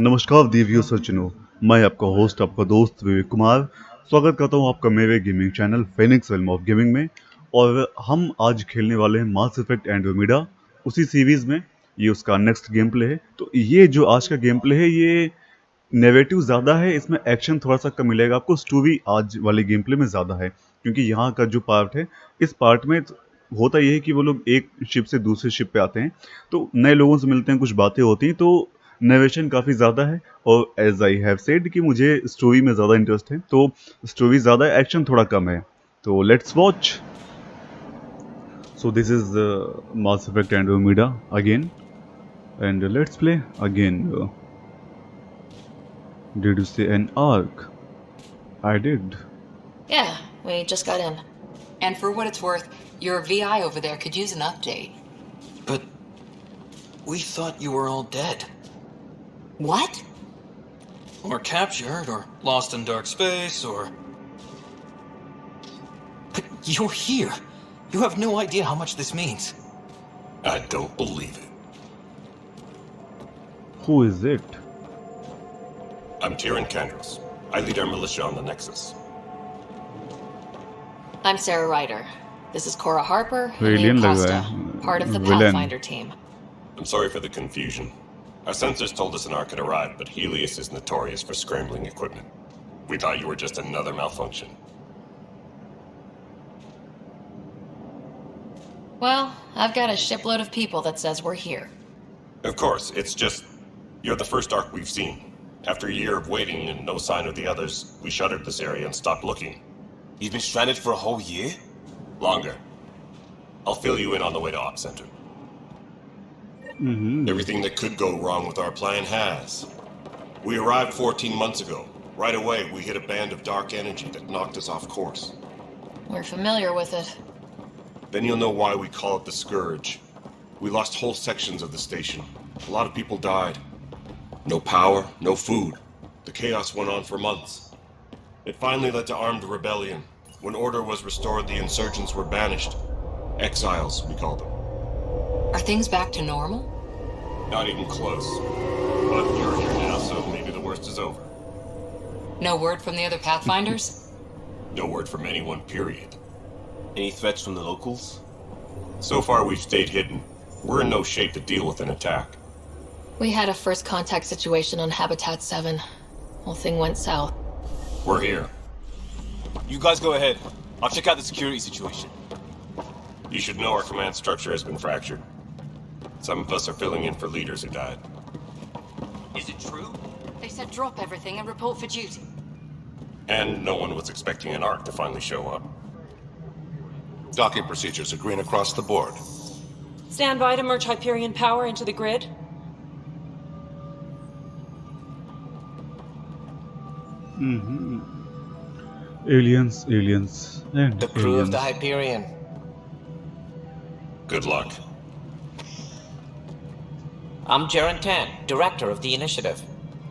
नमस्कार देवियों सज्जनों, मैं आपका होस्ट आपका दोस्त विवेक कुमार स्वागत करता हूं आपका मेरे gaming channel Phoenix Realm of Gaming में। और हम आज खेलने वाले हैं मास इफेक्ट एंड्रोमेडा, उसी सीरीज में ये उसका नेक्स्ट गेम प्ले है। तो ये जो आज का गेम प्ले है ये नेरेटिव ज़्यादा है, इसमें एक्शन थोड़ा सा कम मिलेगा आपको। स्टोरी आज वाले गेम प्ले में ज़्यादा है क्योंकि यहाँ का जो पार्ट है, इस पार्ट में होता यह है कि वो लोग एक शिप से दूसरे शिप पे आते हैं, तो नए लोगों से मिलते हैं, कुछ बातें होती हैं, तो नरेशन काफ़ी ज़्यादा है। और एज आई हैव सेड कि मुझे स्टोरी में ज़्यादा इंटरेस्ट है, तो स्टोरी ज़्यादा है, एक्शन थोड़ा कम है। तो let's watch. So this is mass Effect Andromeda again and let's play again. Did you say an arc? I did. Yeah, we just got in. And for what it's worth, your VI over there could use an update. But we thought you were all dead. What? Or captured, or lost in dark space, or... But you're here. You have no idea how much this means. I don't believe it. Who is it? I'm Tyrion Kandros. I lead our militia on the Nexus. I'm Sarah Ryder. This is Cora Harper and Alien Ian लग रहा Costa, है, part of the villain. Pathfinder team. I'm sorry for the confusion. Our sensors told us an arc had arrived, but Helios is notorious for scrambling equipment. We thought you were just another malfunction. Well, I've got a shipload of people that says we're here. Of course, it's just... You're the first arc we've seen. After a year of waiting and no sign of the others, we shuttered this area and stopped looking. You've been stranded for a whole year? Longer. I'll fill you in on the way to Op Center. Everything that could go wrong with our plan has. We arrived 14 months ago. Right away, we hit a band of dark energy that knocked us off course. We're familiar with it. Then you'll know why we call it the Scourge. We lost whole sections of the station. A lot of people died. No power, no food. The chaos went on for months. It finally led to armed rebellion. When order was restored, the insurgents were banished. Exiles, we call them. Are things back to normal? Not even close. But you're here now, so maybe the worst is over. No word from the other Pathfinders? No word from anyone, period. Any threats from the locals? So far, we've stayed hidden. We're in no shape to deal with an attack. We had a first contact situation on Habitat 7. Whole thing went south. We're here. You guys go ahead. I'll check out the security situation. You should know our command structure has been fractured. Some of us are filling in for leaders who died. Is it true? They said drop everything and report for duty. And no one was expecting an arc to finally show up. Docking procedures are green across the board. Stand by to merge Hyperion power into the grid. Aliens, and The crew aliens. of the Hyperion. Good luck. I'm Jaren Tan, director of the initiative.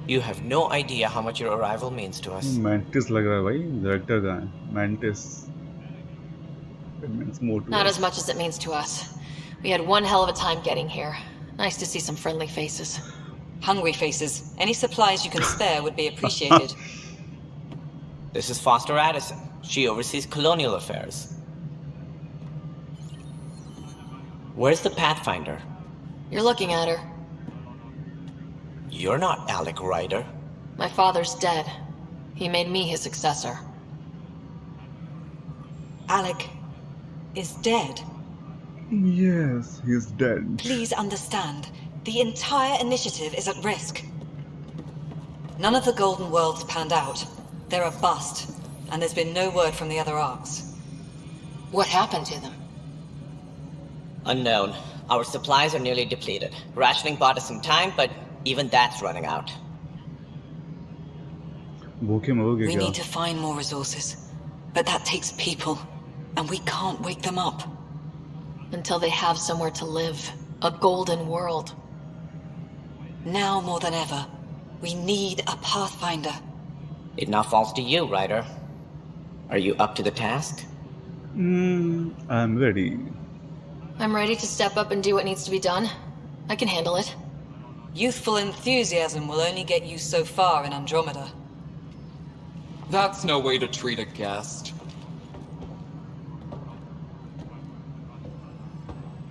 You have no idea how much your arrival means to us. Mantis लग रहा है भाई, director का है Mantis. It means more to Not us. as much as it means to us. We had one hell of a time getting here. Nice to see some friendly faces. Hungry faces. Any supplies you can spare would be appreciated. This is Foster Addison. She oversees colonial affairs. Where's the Pathfinder? You're looking at her. You're not Alec Ryder. My father's dead. He made me his successor. Alec is dead. Yes, he's dead. Please understand, the entire initiative is at risk. None of the Golden Worlds panned out. They're a bust, and there's been no word from the other arcs. What happened to them? Unknown. Our supplies are nearly depleted. Rationing bought us some time, but even that's running out. भूखे मरोगे We क्या? need to find more resources, but that takes people, and we can't wake them up. Until they have somewhere to live. A golden world. Now more than ever, we need a Pathfinder. It now falls to you, Ryder. Are you up to the task? I'm ready. I'm ready to step up and do what needs to be done. I can handle it. Youthful enthusiasm will only get you so far in Andromeda. That's no way to treat a guest.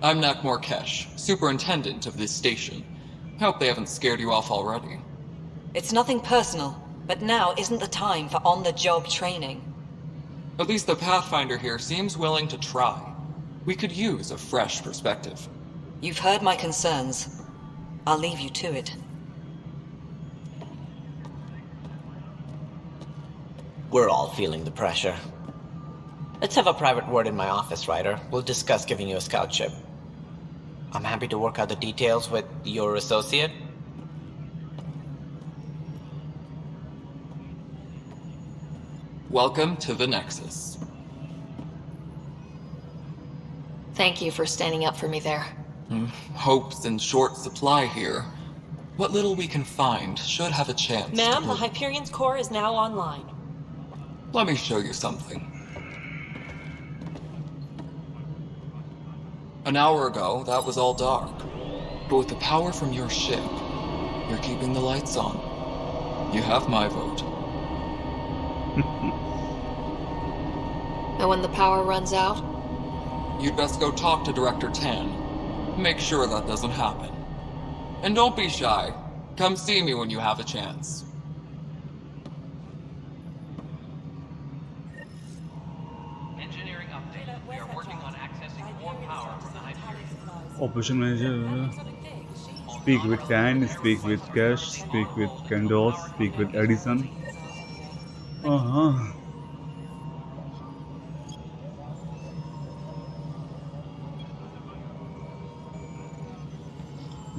I'm Nak Morkesh, superintendent of this station. Hope they haven't scared you off already. It's nothing personal, but now isn't the time for on-the-job training. At least the Pathfinder here seems willing to try. We could use a fresh perspective. You've heard my concerns. I'll leave you to it. We're all feeling the pressure. Let's have a private word in my office, Ryder. We'll discuss giving you a scout ship. I'm happy to work out the details with your associate. Welcome to the Nexus. Thank you for standing up for me there. Hope's in short supply here. What little we can find should have a chance. Ma'am, the Hyperion's core is now online. Let me show you something. An hour ago, that was all dark. But with the power from your ship, you're keeping the lights on. You have my vote. And when the power runs out? You'd best go talk to Director Tan. Make sure that doesn't happen. And don't be shy. Come see me when you have a chance. Engineering update. We are working on accessing more power from the Hyperion. Operation Manager. Speak with Tan, speak with Cash, speak with Candos, speak with Edison.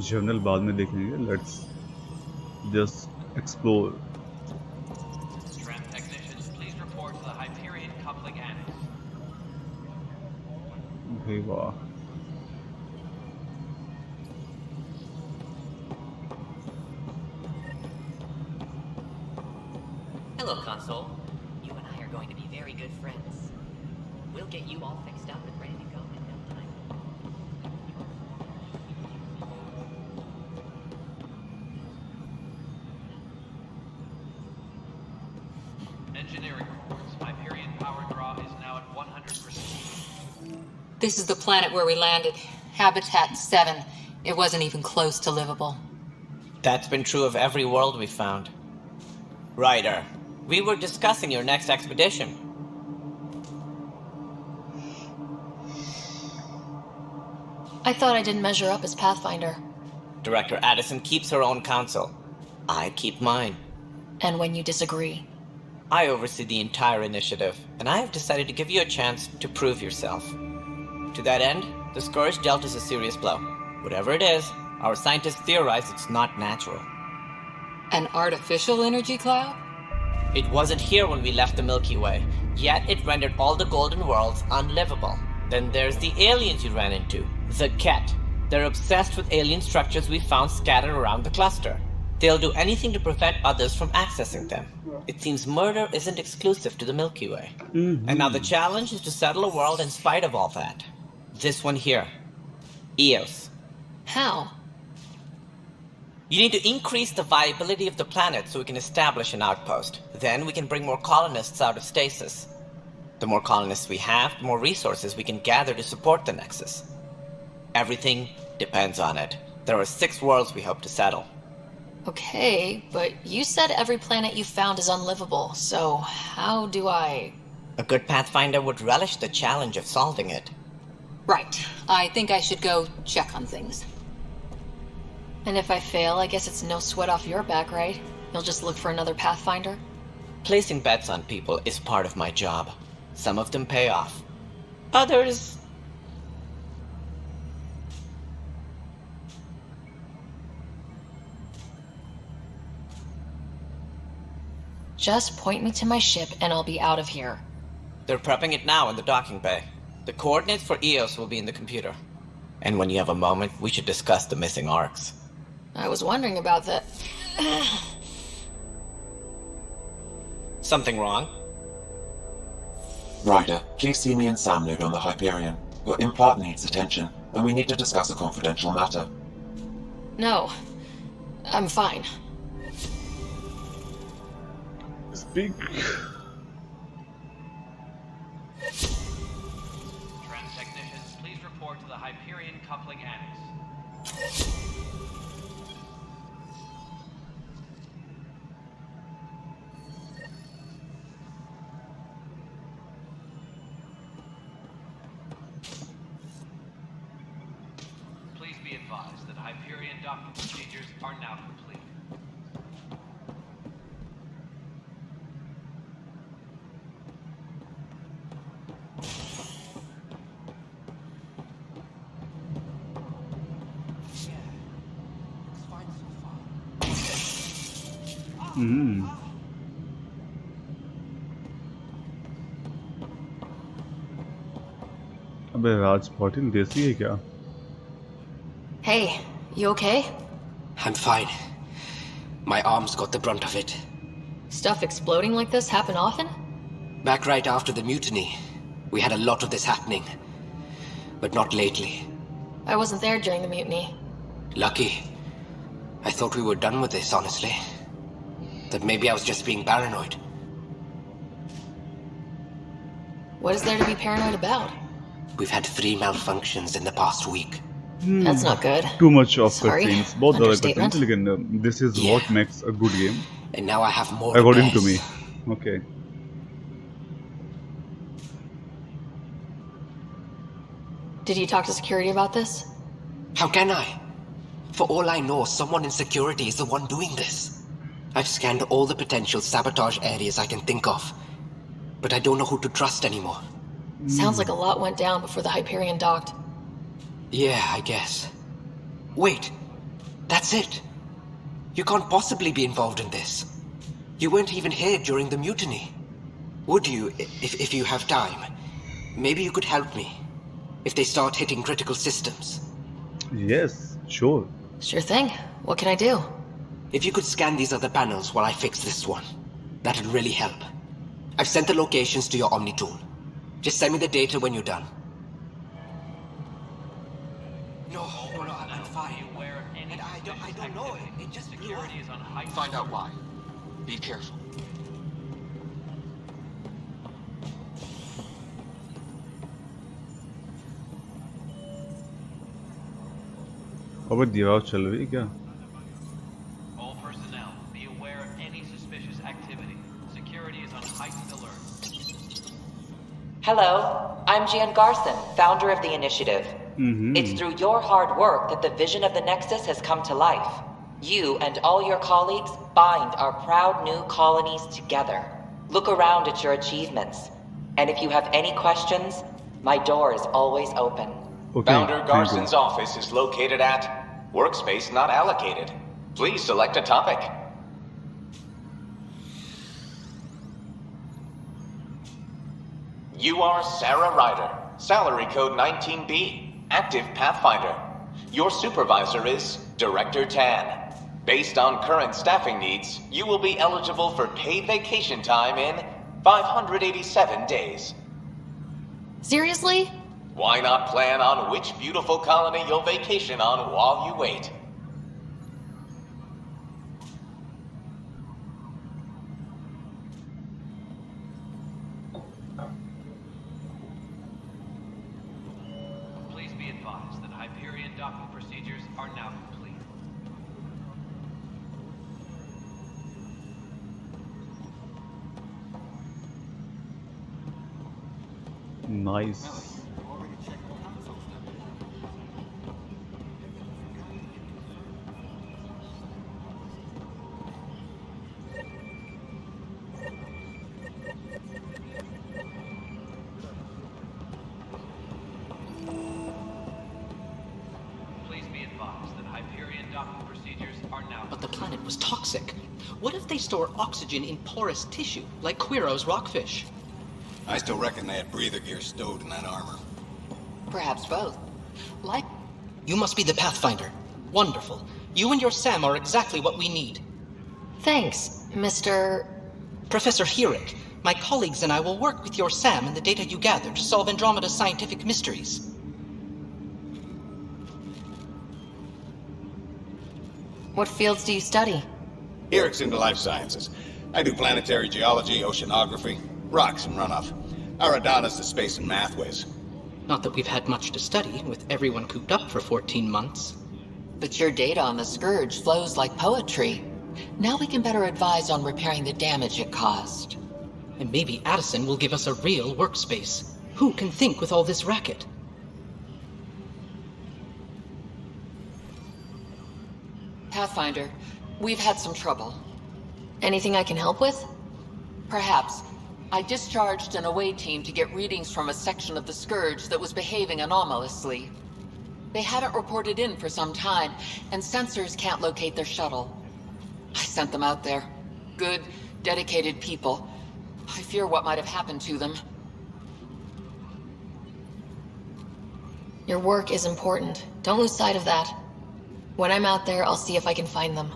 Journal बाद में देखेंगे. Let's just explore. Tram technicians, please report to the Hyperion coupling annex. भाई वाह. Hello, Console. You and I are going to be very good friends. We'll get you all fixed up and ready to go in no time. Engineering reports. Hyperion power draw is now at 100%. This is the planet where we landed. Habitat 7. It wasn't even close to livable. That's been true of every world we found. Ryder, we were discussing your next expedition. I thought I didn't measure up as Pathfinder. Director Addison keeps her own counsel. I keep mine. And when you disagree? I oversee the entire initiative, and I have decided to give you a chance to prove yourself. To that end, the Scourge dealt us a serious blow. Whatever it is, our scientists theorize it's not natural. An artificial energy cloud? It wasn't here when we left the Milky Way, yet it rendered all the golden worlds unlivable. Then there's the aliens you ran into, the Ket. They're obsessed with alien structures we found scattered around the cluster. They'll do anything to prevent others from accessing them. It seems murder isn't exclusive to the Milky Way. And now the challenge is to settle a world in spite of all that. This one here. Eos. How? You need to increase the viability of the planet so we can establish an outpost. Then we can bring more colonists out of stasis. The more colonists we have, the more resources we can gather to support the Nexus. Everything depends on it. There are 6 worlds we hope to settle. Okay, but you said every planet you found is unlivable, so how do I... A good Pathfinder would relish the challenge of solving it. Right. I think I should go check on things. And if I fail, I guess it's no sweat off your back, right? You'll just look for another Pathfinder? Placing bets on people is part of my job. Some of them pay off. Others... Just point me to my ship and I'll be out of here. They're prepping it now in the docking bay. The coordinates for Eos will be in the computer. And when you have a moment, we should discuss the missing arcs. I was wondering about that. Something wrong? Ryder, please see me and Sam Node on the Hyperion. Your implant needs attention, and we need to discuss a confidential matter. No. I'm fine. Speak. Trans technicians, please report to the Hyperion Coupling Annex. Please be advised that Hyperion docking procedures are now complete. अबे राज पाटिल देसी है क्या? Hey, you okay? I'm fine. My arms got the brunt of it. Stuff exploding like this happen often? Back right after the mutiny, we had a lot of this happening. But not lately. I wasn't there during the mutiny. Lucky. I thought we were done with this, honestly. That maybe I was just being paranoid. What is there to be paranoid about? We've had 3 malfunctions in the past week. That's not good. Too much of Sorry, cutscenes. बहुत ज़्यादा understatement. cutscenes, लेकिन this is what makes a good game. And now I have more According to repairs. me. Okay. Did you talk to security about this? How can I? For all I know, someone in security is the one doing this. I've scanned all the potential sabotage areas I can think of. But I don't know who to trust anymore. Sounds like a lot went down before the Hyperion docked. Yeah, I guess. Wait. That's it. You can't possibly be involved in this. You weren't even here during the mutiny. Would you, if you have time? Maybe you could help me. If they start hitting critical systems. Yes, sure. Sure thing. What can I do? If you could scan these other panels while I fix this one, that'd really help. I've sent the locations to your Omni tool. Just send me the data when you're done. No, I'm fine. And I don't know it. It just security is on high. Find out why. Be careful. अबे दीवार चल रही है क्या? All personnel, be aware of any suspicious activity. Security is on heightened alert. Hello, I'm Jan Garson, founder of the initiative. It's through your hard work that the vision of the Nexus has come to life. You and all your colleagues bind our proud new colonies together. Look around at your achievements. And if you have any questions, my door is always open. Okay, Founder Garson's office is located at Workspace Not Allocated. Please select a topic. You are Sarah Ryder, salary code 19B, active Pathfinder. Your supervisor is Director Tan. Based on current staffing needs, you will be eligible for paid vacation time in 587 days. Seriously? Why not plan on which beautiful colony you'll vacation on while you wait? Please be advised that Hyperion docking procedures are now complete. Nice. Please be advised that Hyperion docking procedures are now. But the planet was toxic. What if they store oxygen in porous tissue, like Quiro's rockfish? I still reckon they had breather gear stowed in that armor. Perhaps both. Like... You must be the Pathfinder. Wonderful. You and your Sam are exactly what we need. Thanks, Mr... Professor Herrick. My colleagues and I will work with your Sam and the data you gather to solve Andromeda's scientific mysteries. What fields do you study? Here it's into life sciences. I do planetary geology, oceanography, rocks and runoff. Aradana's the space and math whiz. Not that we've had much to study, with everyone cooped up for 14 months. But your data on the Scourge flows like poetry. Now we can better advise on repairing the damage it caused. And maybe Addison will give us a real workspace. Who can think with all this racket? Pathfinder, we've had some trouble. Anything I can help with? Perhaps. I discharged an away team to get readings from a section of the Scourge that was behaving anomalously. They haven't reported in for some time, and sensors can't locate their shuttle. I sent them out there. Good, dedicated people. I fear what might have happened to them. Your work is important. Don't lose sight of that. When I'm out there, I'll see if I can find them.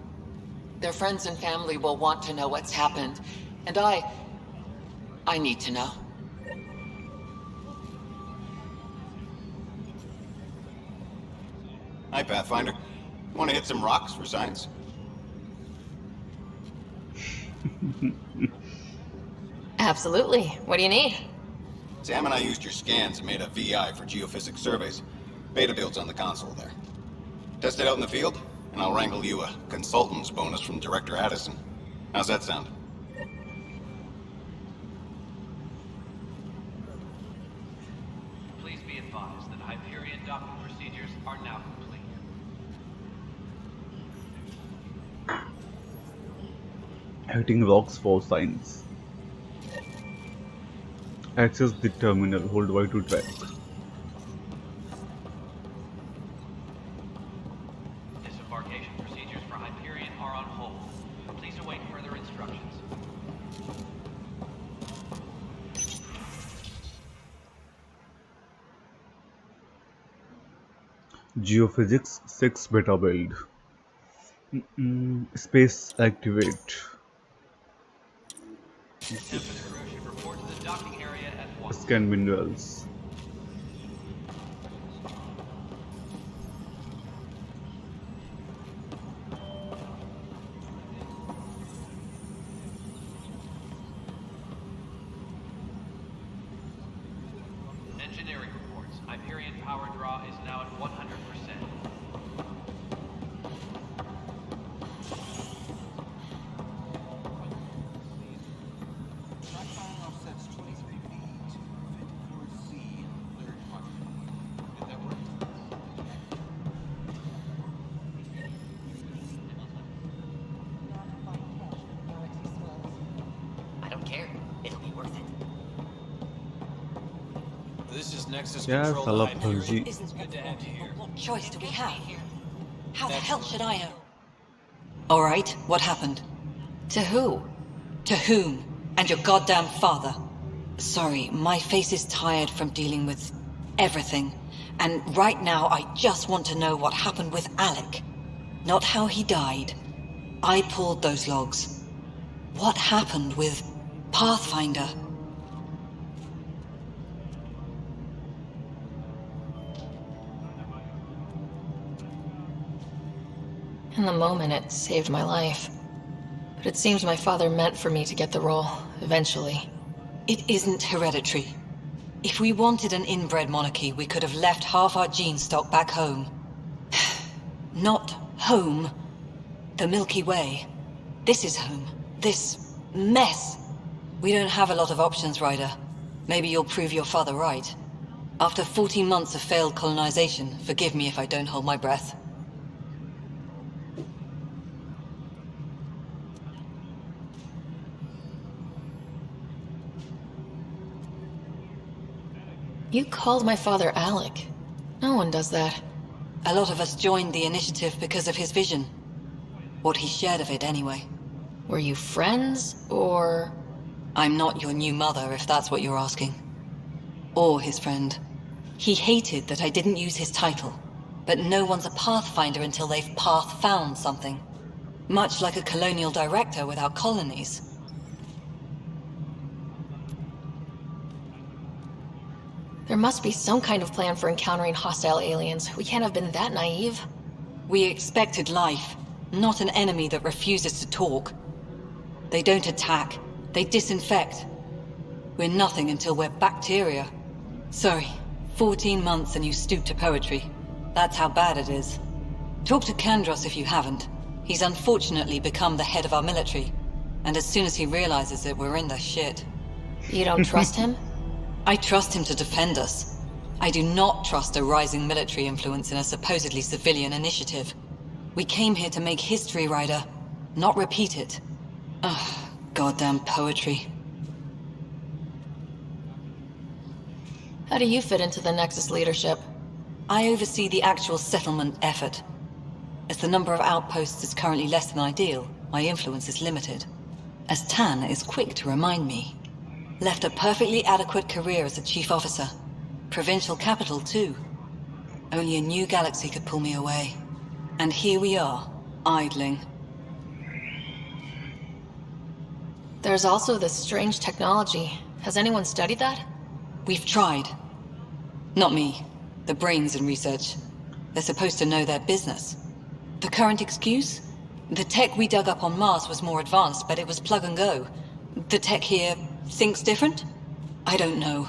Their friends and family will want to know what's happened, and I need to know. Hi, Pathfinder. Want to hit some rocks for science? Absolutely. What do you need? Sam and I used your scans and made a VI for geophysics surveys. Beta builds on the console there. Test it out in the field, and I'll wrangle you a consultant's bonus from Director Addison. How's that sound? Please be advised that Hyperion docking procedures are now complete. Hitting rocks for science. Access the terminal. Hold Y to track. Disembarkation procedures for Hyperion are on hold. Please await further instructions. Geophysics 6 beta build. Space activate. Tempest crew should report to the docking area at once. Scan minerals. Engineering reports. Hyperion power draw is now at 100%. I don't care. It'll be worth it. This is Nexus Yeah, control salah line. Fauzi. It's good to have you here. What choice do we have? How the hell should I know? All right, what happened? To who? To whom? And your goddamn father. Sorry, my face is tired from dealing with everything. And right now, I just want to know what happened with Alec. Not how he died. I pulled those logs. What happened with Pathfinder? In the moment, it saved my life. But it seems my father meant for me to get the role, eventually. It isn't hereditary. If we wanted an inbred monarchy, we could have left half our gene stock back home. Not home. The Milky Way. This is home. This mess. We don't have a lot of options, Ryder. Maybe you'll prove your father right. After 14 months of failed colonization, forgive me if I don't hold my breath. You called my father Alec. No one does that. A lot of us joined the initiative because of his vision. What he shared of it, anyway. Were you friends, or...? I'm not your new mother, if that's what you're asking. Or his friend. He hated that I didn't use his title. But no one's a Pathfinder until they've path-found something. Much like a colonial director without colonies. There must be some kind of plan for encountering hostile aliens. We can't have been that naive. We expected life. not an enemy that refuses to talk. They don't attack, they disinfect. We're nothing until we're bacteria. Sorry, 14 months and you stoop to poetry. That's how bad it is. Talk to Kandros if you haven't. He's unfortunately become the head of our military. And as soon as he realizes it, we're in the shit. You don't trust him? I trust him to defend us. I do not trust a rising military influence in a supposedly civilian initiative. We came here to make history, Ryder, not repeat it. Ugh, goddamn poetry. How do you fit into the Nexus leadership? I oversee the actual settlement effort. As the number of outposts is currently less than ideal, my influence is limited. As Tan is quick to remind me. Left a perfectly adequate career as a chief officer. Provincial capital, too. Only a new galaxy could pull me away. And here we are, idling. There's also this strange technology. Has anyone studied that? We've tried. Not me. The brains in research. They're supposed to know their business. The current excuse? The tech we dug up on Mars was more advanced, but it was plug and go. The tech here thinks different? I don't know.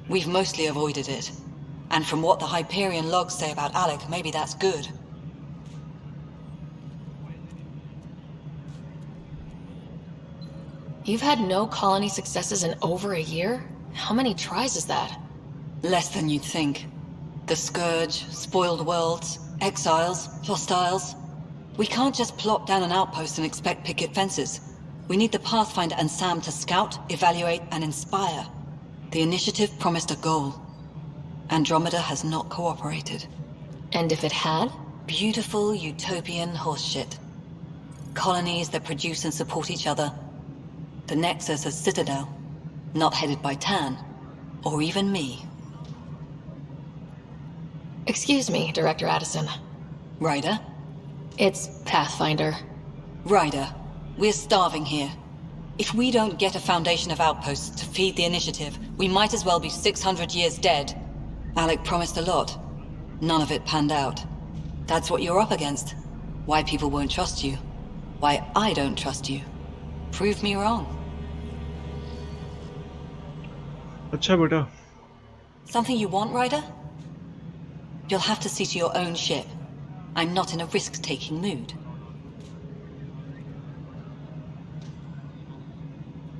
We've mostly avoided it. And from what the Hyperion logs say about Alec, maybe that's good. You've had no colony successes in over a year? How many tries is that? Less than you'd think. The Scourge, spoiled worlds, exiles, hostiles. We can't just plop down an outpost and expect picket fences. We need the Pathfinder and Sam to scout, evaluate, and inspire. The initiative promised a goal. Andromeda has not cooperated. And if it had? Beautiful utopian horseshit. Colonies that produce and support each other. The Nexus as Citadel, not headed by Tan, or even me. Excuse me, Director Addison. Ryder? It's Pathfinder. Ryder, we're starving here. If we don't get a foundation of outposts to feed the initiative, we might as well be 600 years dead. Alec promised a lot. None of it panned out. That's what you're up against. Why people won't trust you. Why I don't trust you. Prove me wrong. अच्छा बेटा. Something you want, Ryder? You'll have to see to your own ship. I'm not in a risk-taking mood.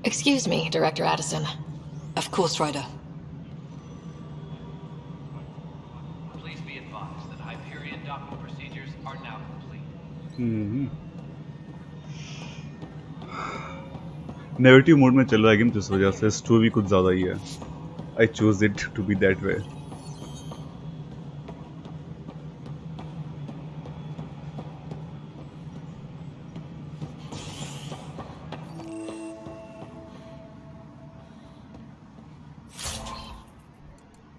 Excuse me, Director Addison. Of course, Ryder. Please be advised that Hyperion docking procedures are now complete. Negative mode में चल रहा है game, जिस वजह से story कुछ ज़्यादा ही है. I chose it to be that way.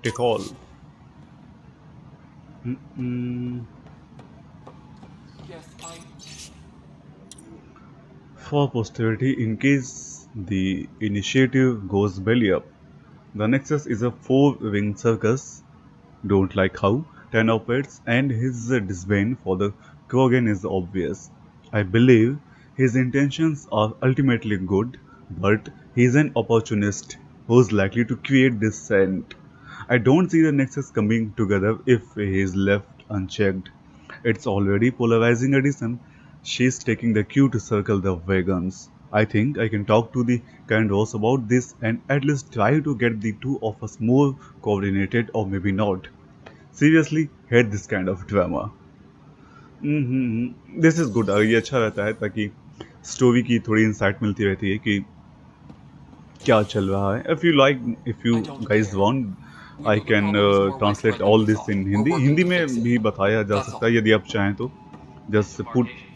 Take all. Yes, For posterity, in case the initiative goes belly up, the Nexus is a four-winged circus. Don't like how Tan operates, and his disdain for the Krogan is obvious. I believe his intentions are ultimately good, but he's an opportunist who's likely to create dissent. I don't see the Nexus coming together if he is left unchecked. It's already polarizing Edison. She's taking the cue to circle the wagons. I think I can talk to the Kandros about this and at least try to get the two of us more coordinated, or maybe not. Seriously, hate this kind of drama. This is good. ये अच्छा रहता है ताकि story की थोड़ी insight मिलती रहती है कि क्या चल रहा है. If you guys want, I can translate all this in Hindi. Hindi में भी बताया जा सकता है यदि आप चाहें तो. Just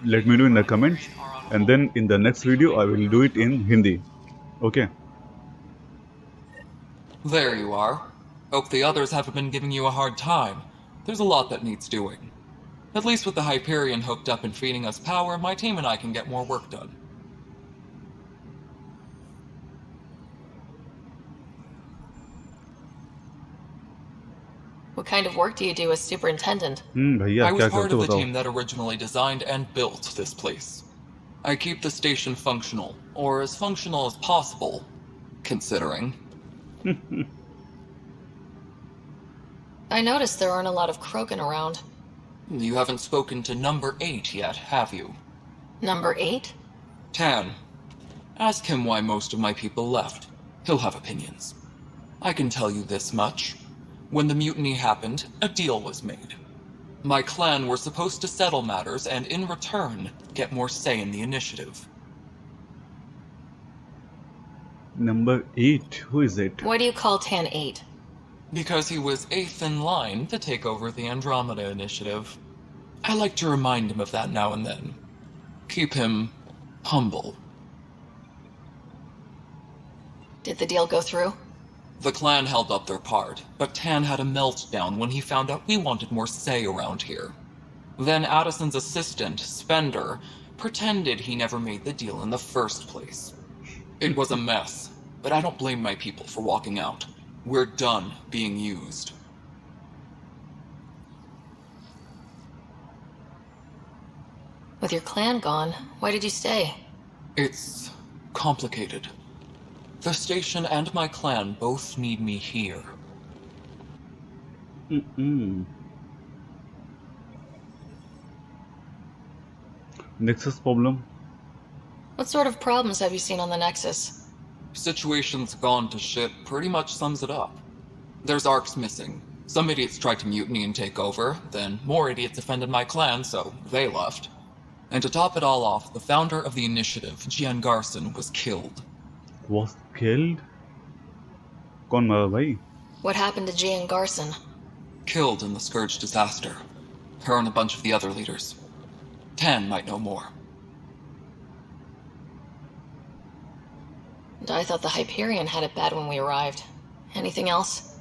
let me know in the comments, and then in the next video I will do it in Hindi. Okay. There you are. Hope the others haven't been giving you a hard time. There's a lot that needs doing. At least with the Hyperion hooked up and feeding us power, my team and I can get more work done. What kind of work do you do as superintendent? भैया I was क्या part करते of हो the बताओ? team that originally designed and built this place. I keep the station functional, or as functional as possible, considering. I noticed there aren't a lot of Krogan around. You haven't spoken to number 8 yet, have you? Number 8? Tan. Ask him why most of my people left. He'll have opinions. I can tell you this much. When the mutiny happened, a deal was made. My clan were supposed to settle matters and, in return, get more say in the initiative. Number 8, who is it? Why do you call Tan 8? Because he was 8th in line to take over the Andromeda initiative. I like to remind him of that now and then. Keep him humble. Did the deal go through? The clan held up their part, but Tan had a meltdown when he found out we wanted more say around here. Then Addison's assistant, Spender, pretended he never made the deal in the first place. It was a mess, but I don't blame my people for walking out. We're done being used. With your clan gone, why did you stay? It's complicated. The station and my clan both need me here. Nexus problem? What sort of problems have you seen on the Nexus? Situation's gone to shit pretty much sums it up. There's arcs missing. Some idiots tried to mutiny and take over, then more idiots offended my clan, so they left. And to top it all off, the founder of the initiative, Gian Garson, was killed. Was killed? कौन मरा भाई? What happened to Gian Garson? Killed in the Scourge disaster. Her and a bunch of the other leaders. Tan might know more. I thought the Hyperion had it bad when we arrived. Anything else?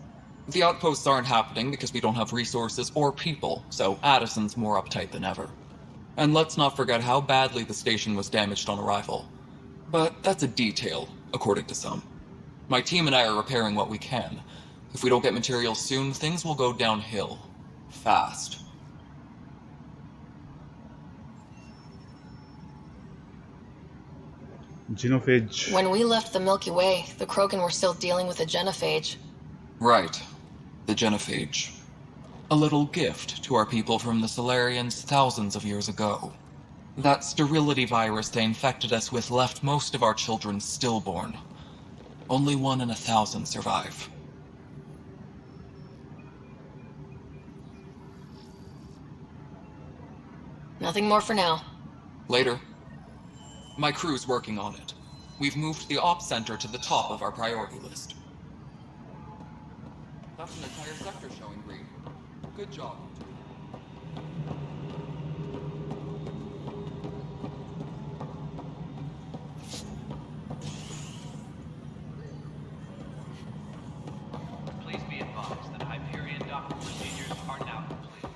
The outposts aren't happening because we don't have resources or people, so Addison's more uptight than ever. And let's not forget how badly the station was damaged on arrival. But that's a detail, according to some. My team and I are repairing what we can. If we don't get materials soon, things will go downhill. Fast. Genophage. When we left the Milky Way, the Krogan were still dealing with the genophage. Right. The genophage. A little gift to our people from the Solarians thousands of years ago. That sterility virus they infected us with left most of our children stillborn. Only 1 in 1,000 survive. Nothing more for now. Later. My crew's working on it. We've moved the ops center to the top of our priority list. That's an entire sector showing green. Good job. Please be advised that Hyperion docking procedures are now complete.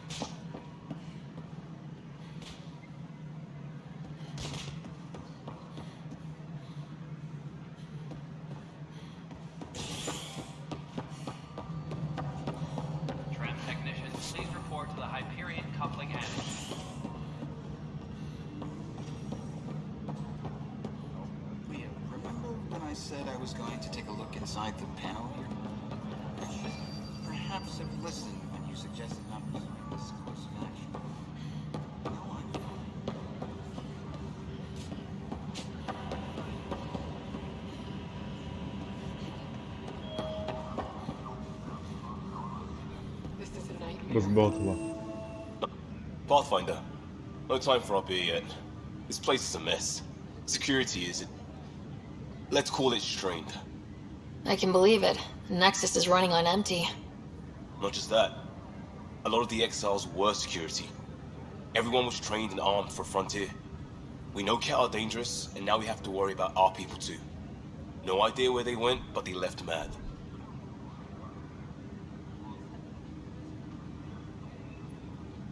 Tram technicians, please report to the Hyperion coupling end. Remember when I said I was going to take a look inside the panel here? I should perhaps have listened when you suggested not pursuing this course of action. Now I'm This is a nightmare. बस बहुत हुआ. Pathfinder, no time for our beer yet. This place is a mess. Security isn't. Let's call it strained. I can believe it. The Nexus is running on empty. Not just that. A lot of the exiles were security. Everyone was trained and armed for Frontier. We know Cat are dangerous, and now we have to worry about our people too. No idea where they went, but they left mad.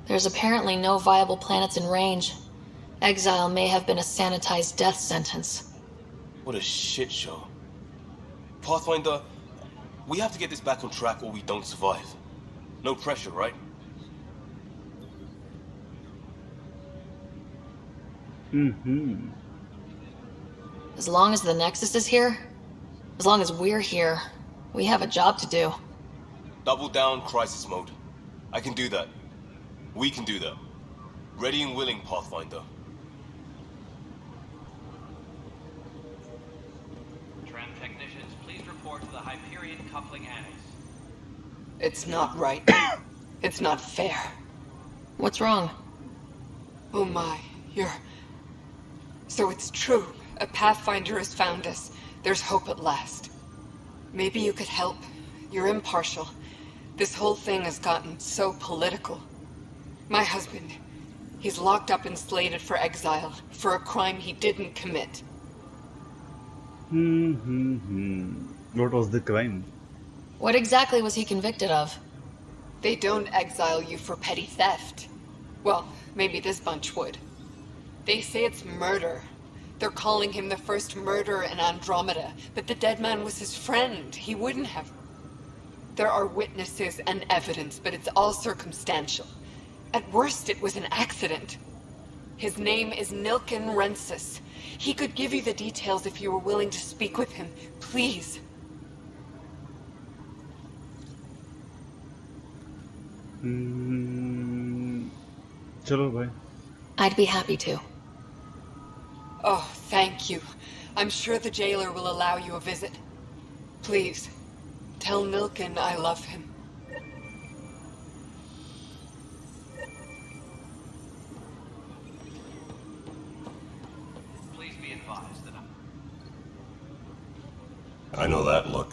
There's apparently no viable planets in range. Exile may have been a sanitized death sentence. What a shit show. Pathfinder, we have to get this back on track or we don't survive. No pressure, right? As long as the Nexus is here, as long as we're here, we have a job to do. Double down crisis mode. I can do that. We can do that. Ready and willing, Pathfinder. Tram technicians, please report to the Hyperion Coupling Annex. It's not right. It's not fair. What's wrong? Oh my, you're... So it's true. A Pathfinder has found us. There's hope at last. Maybe you could help. You're impartial. This whole thing has gotten so political. My husband, he's locked up and slated for exile for a crime he didn't commit. What was the crime? What exactly was he convicted of? They don't exile you for petty theft. Well, maybe this bunch would. They say it's murder. They're calling him the first murderer in Andromeda, but the dead man was his friend. He wouldn't have... There are witnesses and evidence, but it's all circumstantial. At worst, it was an accident. His name is Nilken Rensis. He could give you the details if you were willing to speak with him. Please. Chalo bhai. I'd be happy to. Oh, thank you. I'm sure the jailer will allow you a visit. Please, tell Nilken I love him. Please be advised that I know that look.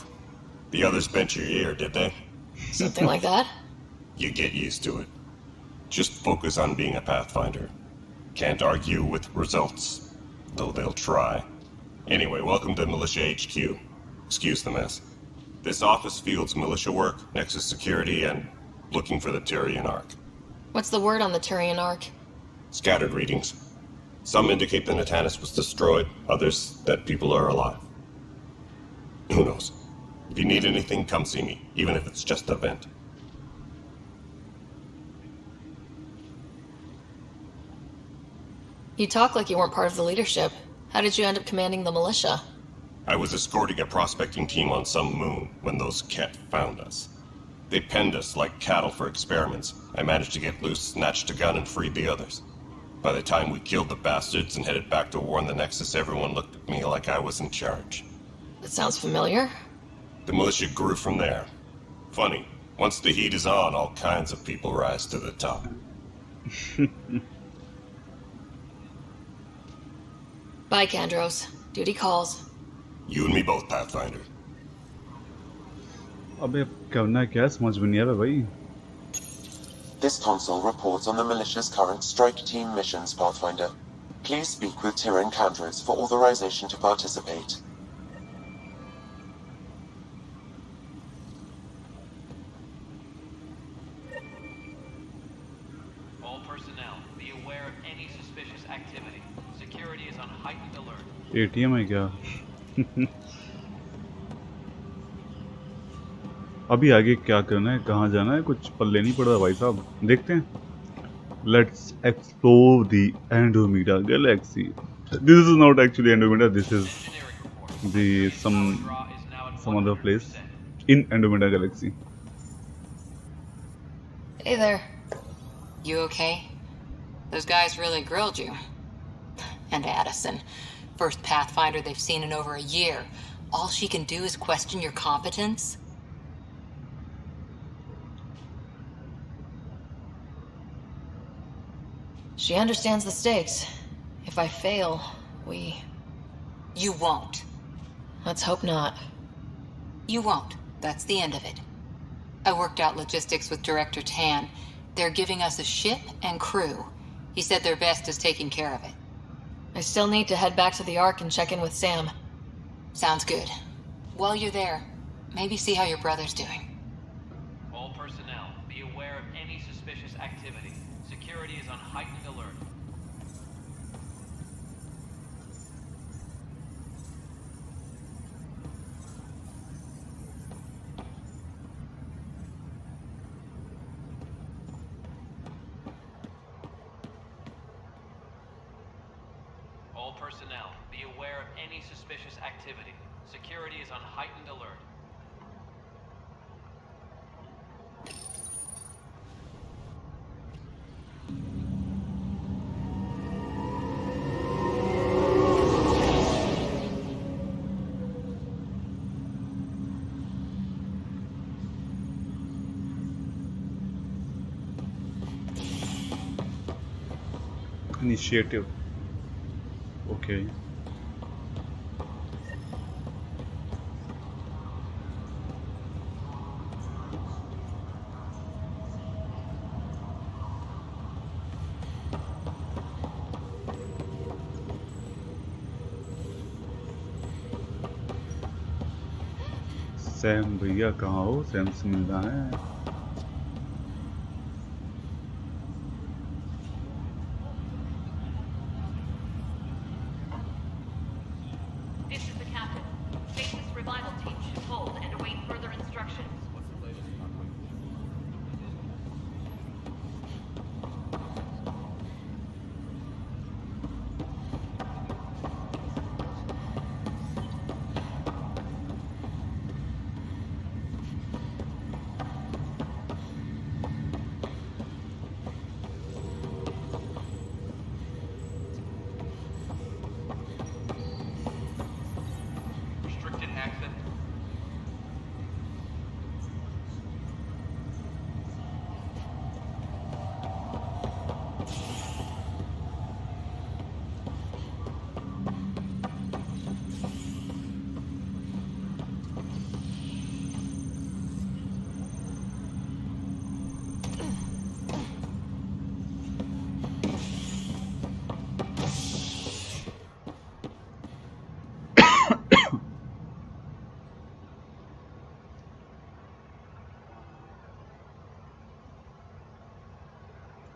The others bent your ear, did they? Something like that? You get used to it. Just focus on being a Pathfinder. Can't argue with results, though they'll try. Anyway, welcome to Militia HQ. Excuse the mess. This office fields militia work, Nexus security, and looking for the Tyrian Ark. What's the word on the Tyrian Ark? Scattered readings. Some indicate the Natanus was destroyed, others that people are alive. Who knows? If you need anything, come see me, even if it's just a vent. You talk like you weren't part of the leadership. How did you end up commanding the militia? I was escorting a prospecting team on some moon when those Ket found us. They penned us like cattle for experiments. I managed to get loose, snatched a gun, and freed the others. By the time we killed the bastards and headed back to warn the Nexus, everyone looked at me like I was in charge. That sounds familiar. The militia grew from there. Funny, once the heat is on, all kinds of people rise to the top. Bye, Kandros. Duty calls. You and me both, Pathfinder. अबे करना क्या समझ में नहीं आ रहा भाई. This console reports on the militia's current strike team missions, Pathfinder. Please speak with Tyrion Kandros for authorization to participate. all personnel be aware of any suspicious activity. Security is on heightened alert. ATM है क्या? अभी आगे क्या करना है, कहाँ जाना है, कुछ पल्ले नहीं पड़ रहा भाई साहब. देखते हैं. Let's explore the Andromeda galaxy. This is not actually Andromeda. This is the some other place in Andromeda galaxy. Hey there. You okay? Those guys really grilled you. And Addison. First Pathfinder they've seen in over a year. All she can do is question your competence? She understands the stakes. If I fail, we... You won't. Let's hope not. You won't. That's the end of it. I worked out logistics with Director Tan. They're giving us a ship and crew. He said their best is taking care of it. I still need to head back to the Ark and check in with Sam. Sounds good. While you're there, maybe see how your brother's doing. All personnel, be aware of any suspicious activity. Security is on heightened alert. personnel, be aware of any suspicious activity. Security is on heightened alert. Initiative. Okay. Sam भैया कहाँ हो? Sam से मिलना है. This is the captain. Basis revival team should hold and await further instructions. What's the latest? Restricted access.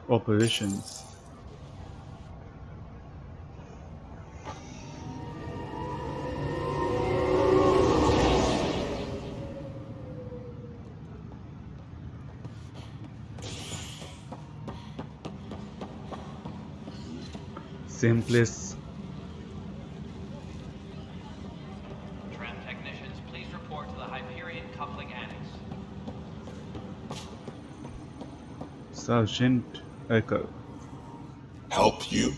Operations. Same place. Tram technicians, please report to the Hyperion Coupling Annex. Sergeant Echo. Help you?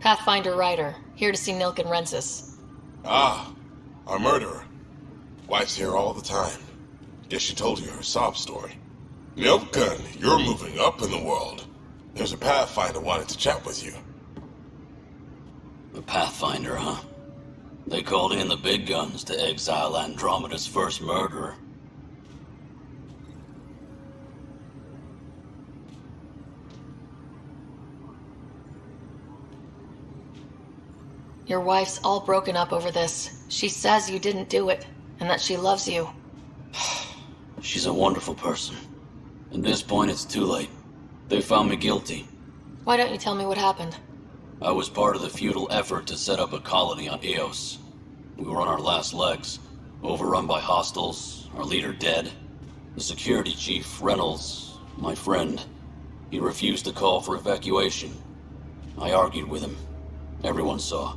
Pathfinder Ryder, here to see Nilk and Rensis. Ah, our murderer. Wife's here all the time. Guess she told you her sob story. Milkgun, you're moving up in the world. There's a Pathfinder wanted to chat with you. The Pathfinder, huh? They called in the big guns to exile Andromeda's first murderer. Your wife's all broken up over this. She says you didn't do it, and that she loves you. She's a wonderful person. At this point, it's too late. They found me guilty. Why don't you tell me what happened? I was part of the futile effort to set up a colony on Eos. We were on our last legs, overrun by hostiles, our leader dead. The security chief, Reynolds, my friend, he refused to call for evacuation. I argued with him. Everyone saw.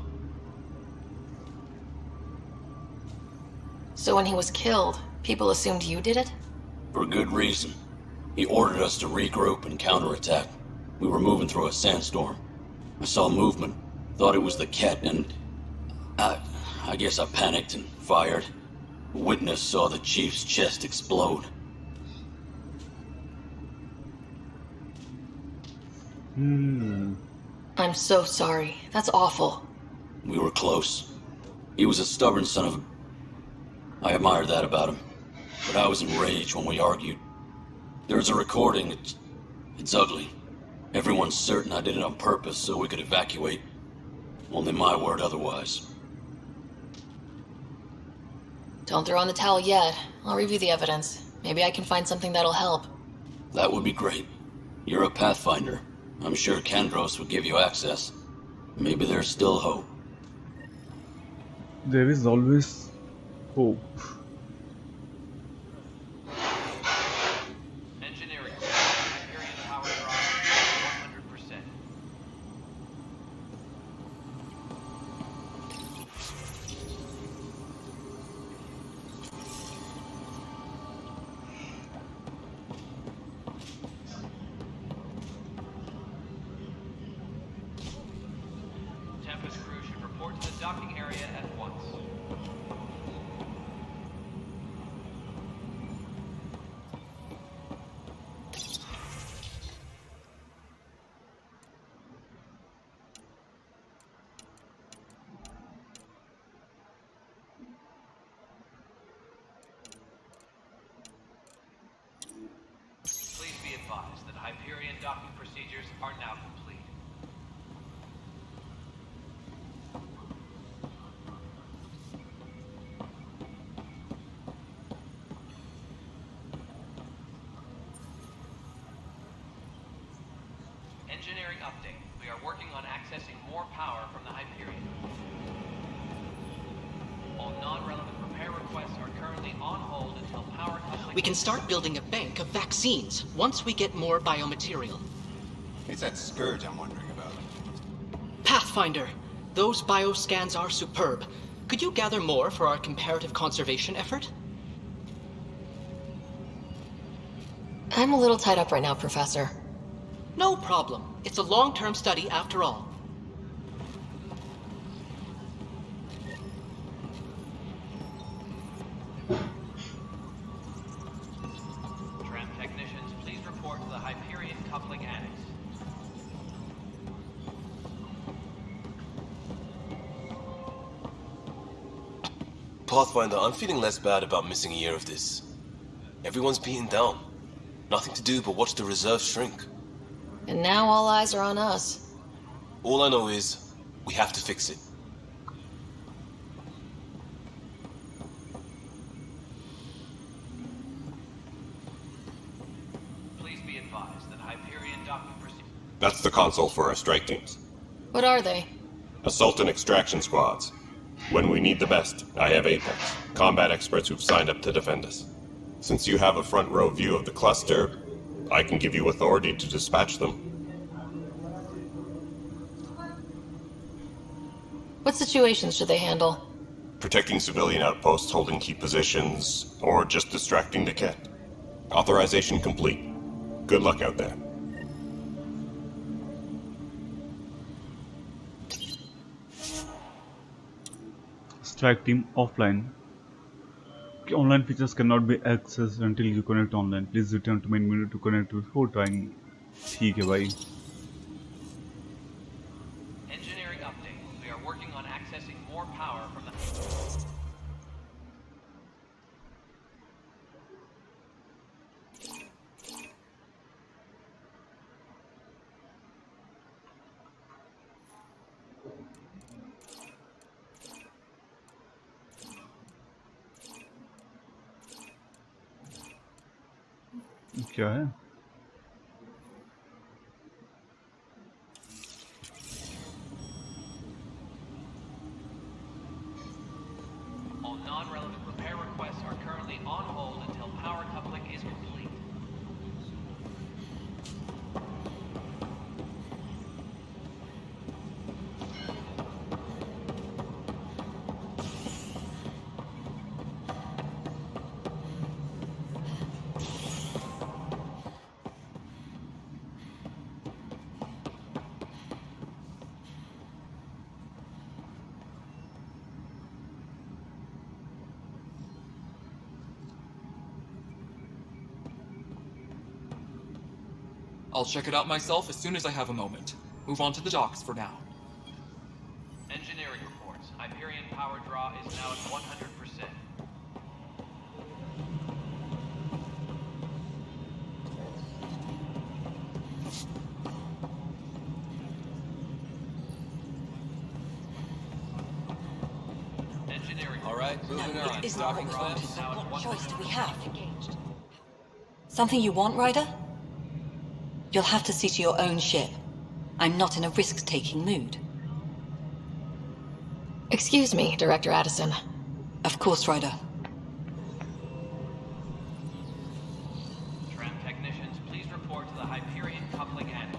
So when he was killed, people assumed you did it? For good reason. He ordered us to regroup and counterattack. We were moving through a sandstorm. I saw movement, thought it was the Ket, and I guess I panicked and fired. A witness saw the chief's chest explode. I'm so sorry. That's awful. We were close. He was a stubborn son of a... I admired that about him. But I was enraged when we argued. There's a recording. It's ugly. Everyone's certain I did it on purpose so we could evacuate. Only my word otherwise. Don't throw in the towel yet. I'll review the evidence. Maybe I can find something that'll help. That would be great. You're a Pathfinder. I'm sure Kandros would give you access. Maybe there's still hope. There is always hope. Engineering. Hyperion power drive 100%. advised that Hyperion docking procedures are now complete. Engineering update. We are working on accessing more power from the Hyperion. All non-relevant repair requests are currently on hold until power coupling... We can start building a bank of vaccines once we get more biomaterial. It's that scourge I'm wondering about. Pathfinder, those bioscans are superb. Could you gather more for our comparative conservation effort? I'm a little tied up right now, Professor. No problem. It's a long-term study after all. Tram technicians, please report to the Hyperion coupling annex. Pathfinder, I'm feeling less bad about missing a year of this. Everyone's beaten down. Nothing to do but watch the reserve shrink. And now all eyes are on us. All I know is, we have to fix it. Please be advised that Hyperion docking procedures... That's the console for our strike teams. What are they? Assault and extraction squads. When we need the best, I have Apex, combat experts who've signed up to defend us. Since you have a front row view of the cluster, I can give you authority to dispatch them. What situations should they handle? Protecting civilian outposts holding key positions, or just distracting the Ket. Authorization complete. Good luck out there. Strike team offline. Online features cannot be accessed until you connect online. Please return to main menu to connect before trying. ठीक है भाई. Engineering update. We are working on accessing more power from the... क्या है? All non-relevant repair requests are currently on hold until power coupling is complete. I'll check it out myself as soon as I have a moment. Move on to the docks for now. Engineering reports. Hyperion power draw is now at 100%. Engineering. All right, moving on. It isn't Docking what we is now at What 100%. choice do we have? Something you want, Ryder? You'll have to see to your own ship. I'm not in a risk-taking mood. Excuse me, Director Addison. Of course, Ryder. Tram technicians, please report to the Hyperion coupling annex.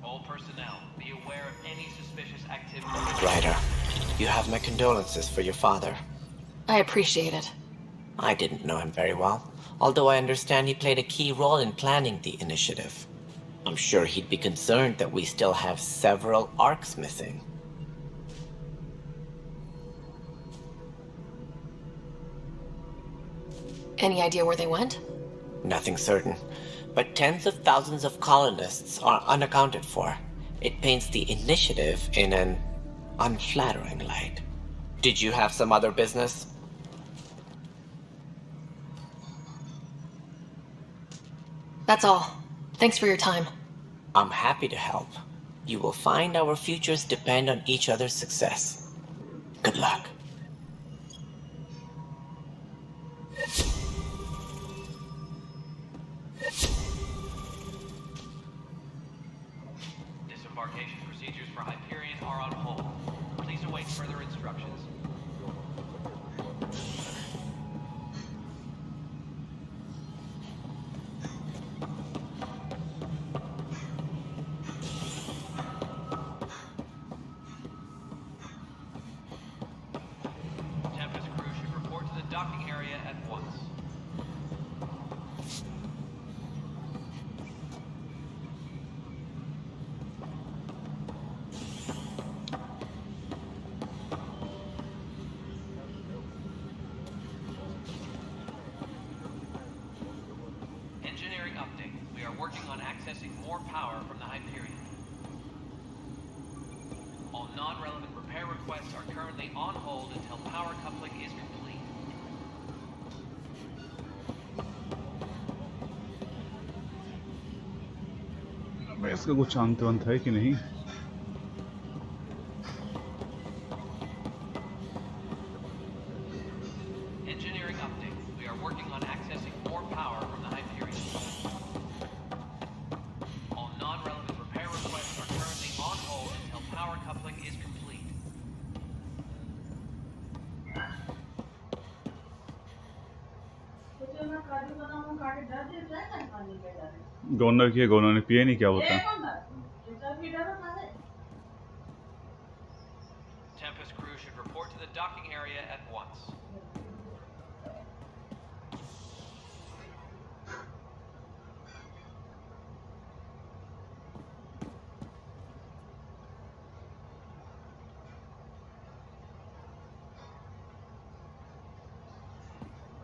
All personnel, be aware of any suspicious activity. Ryder, you have my condolences for your father. I appreciate it. I didn't know him very well, although I understand he played a key role in planning the initiative. I'm sure he'd be concerned that we still have several arcs missing. Any idea where they went? Nothing certain, but tens of thousands of colonists are unaccounted for. It paints the initiative in an unflattering light. Did you have some other business? That's all. Thanks for your time. I'm happy to help. You will find our futures depend on each other's success. Good luck. Disembarkation procedures for Hyperion are on hold. Please await further instructions. Tempest crew should report to the docking area at once. Engineering update. We are working on accessing more power from the Hyperion. All non-relevant repair requests are currently on hold until power coupling is complete. मैं इसका कुछ अंत है कि नहीं? Engineering update. We are working on accessing more power from the Hyperion. All non-relevant repair requests are currently on hold until power coupling is complete. Governor किया, governor ने पिए नहीं, क्या होता? Tempest crew should report to the docking area at once.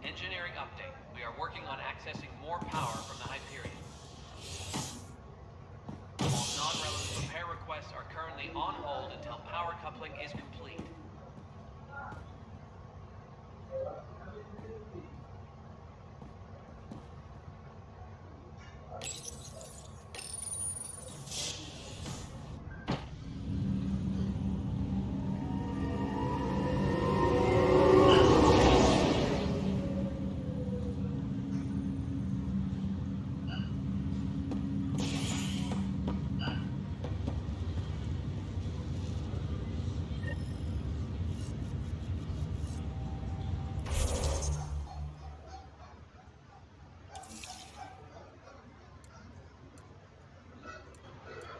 Engineering update. We are working on accessing more power from the Hyperion. All non-relevant repair requests are currently on hold until power coupling is complete.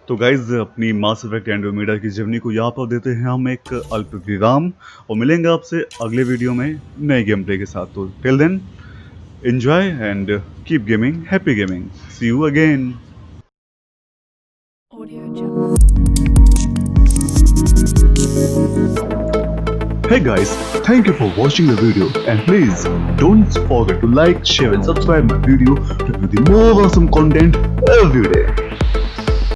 तो guys अपनी मास Effect Andromeda की journey को यहाँ पर देते हैं हम एक अल्प विराम और मिलेंगे आपसे अगले वीडियो में नए गेम प्ले के साथ। तो till then enjoy and keep gaming, happy gaming, see you again. Hey guys, thank you for watching the video and please don't forget to like, share and subscribe my video to view the more awesome content every day.